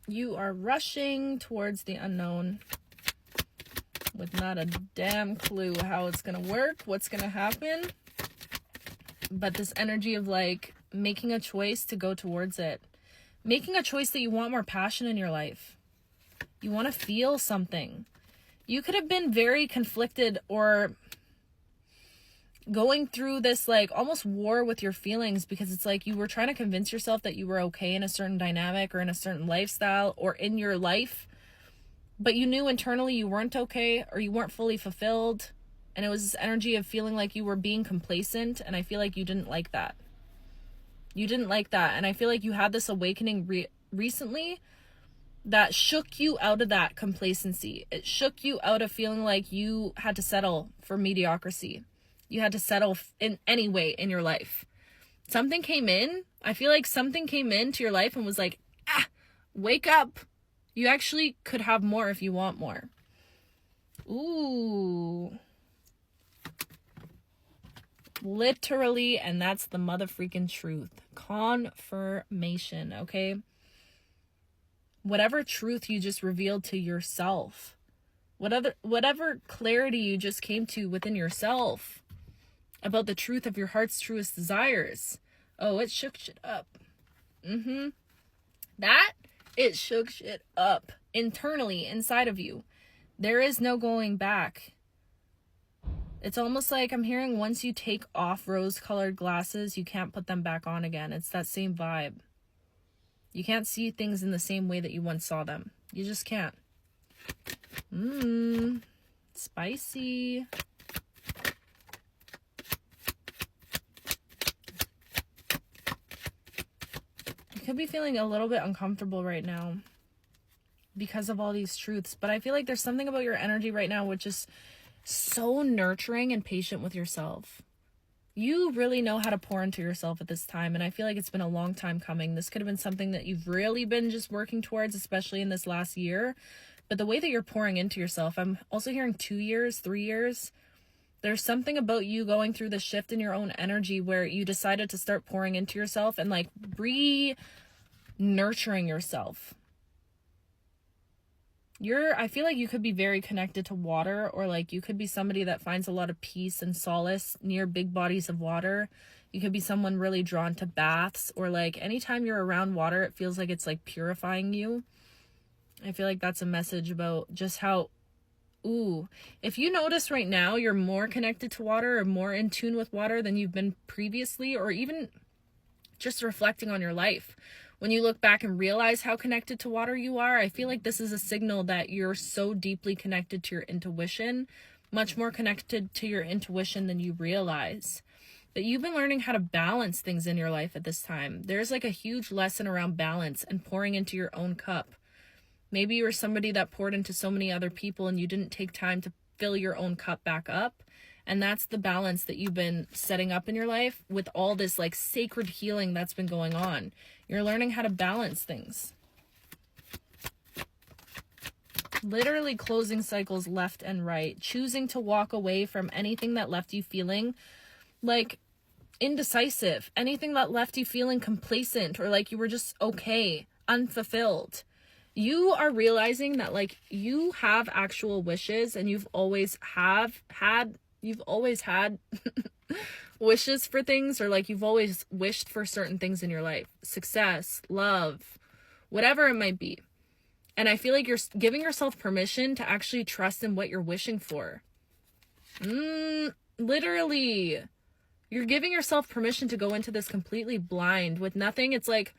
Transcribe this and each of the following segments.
You are rushing towards the unknown with not a damn clue how it's going to work, what's going to happen. But this energy of like making a choice to go towards it. Making a choice that you want more passion in your life. You want to feel something. You could have been very conflicted or going through this like almost war with your feelings, because it's like you were trying to convince yourself that you were okay in a certain dynamic or in a certain lifestyle or in your life, but you knew internally you weren't okay or you weren't fully fulfilled. And it was this energy of feeling like you were being complacent, and I feel like you didn't like that. You didn't like that, and I feel like you had this awakening recently that shook you out of that complacency. It shook you out of feeling like you had to settle for mediocrity. You had to settle in any way in your life. Something came in. I feel like something came into your life and was like, wake up. You actually could have more if you want more. Ooh. Literally, and that's the motherfreaking truth. Confirmation, okay? Whatever truth you just revealed to yourself, whatever clarity you just came to within yourself about the truth of your heart's truest desires. Oh, it shook shit up. It shook shit up internally inside of you. There is no going back. It's almost like I'm hearing once you take off rose-colored glasses, you can't put them back on again. It's that same vibe. You can't see things in the same way that you once saw them. You just can't. Spicy. You could be feeling a little bit uncomfortable right now because of all these truths, but I feel like there's something about your energy right now which is so nurturing and patient with yourself. You really know how to pour into yourself at this time, and I feel like it's been a long time coming. This could have been something that you've really been just working towards, especially in this last year. But the way that you're pouring into yourself, I'm also hearing 2 years, 3 years. There's something about you going through the shift in your own energy where you decided to start pouring into yourself and like nurturing yourself. I feel like you could be very connected to water, or like you could be somebody that finds a lot of peace and solace near big bodies of water. You could be someone really drawn to baths, or like anytime you're around water, it feels like it's like purifying you. I feel like that's a message about just how, if you notice right now, you're more connected to water or more in tune with water than you've been previously, or even just reflecting on your life. When you look back and realize how connected to water you are, I feel like this is a signal that you're so deeply connected to your intuition, much more connected to your intuition than you realize. But you've been learning how to balance things in your life at this time. There's like a huge lesson around balance and pouring into your own cup. Maybe you were somebody that poured into so many other people and you didn't take time to fill your own cup back up. And that's the balance that you've been setting up in your life with all this like sacred healing that's been going on. You're learning how to balance things. Literally closing cycles left and right. Choosing to walk away from anything that left you feeling like indecisive. Anything that left you feeling complacent or like you were just okay, unfulfilled. You are realizing that like you have actual wishes, and you've always had wishes for things, or like you've always wished for certain things in your life. Success, love, whatever it might be. And I feel like you're giving yourself permission to actually trust in what you're wishing for. Literally. You're giving yourself permission to go into this completely blind with nothing. It's like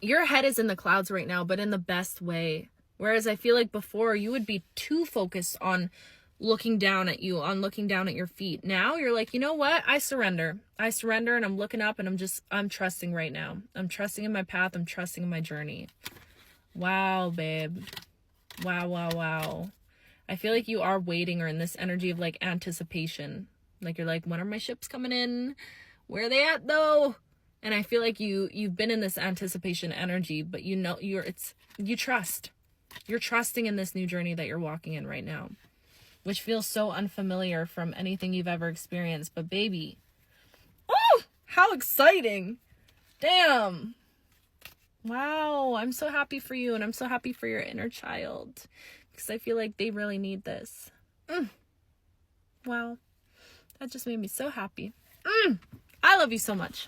your head is in the clouds right now, but in the best way. Whereas I feel like before you would be too focused on looking down at your feet. Now you're like, you know what? I surrender, and I'm looking up, and I'm trusting right now. I'm trusting in my path. I'm trusting in my journey. Wow, babe. Wow. I feel like you are waiting, or in this energy of like anticipation. Like you're like, when are my ships coming in? Where are they at though? And I feel like you've been in this anticipation energy, but you know, you trust. You're trusting in this new journey that you're walking in right now, which feels so unfamiliar from anything you've ever experienced. But baby, oh, how exciting. Damn. Wow, I'm so happy for you, and I'm so happy for your inner child, because I feel like they really need this. Wow, that just made me so happy. I love you so much.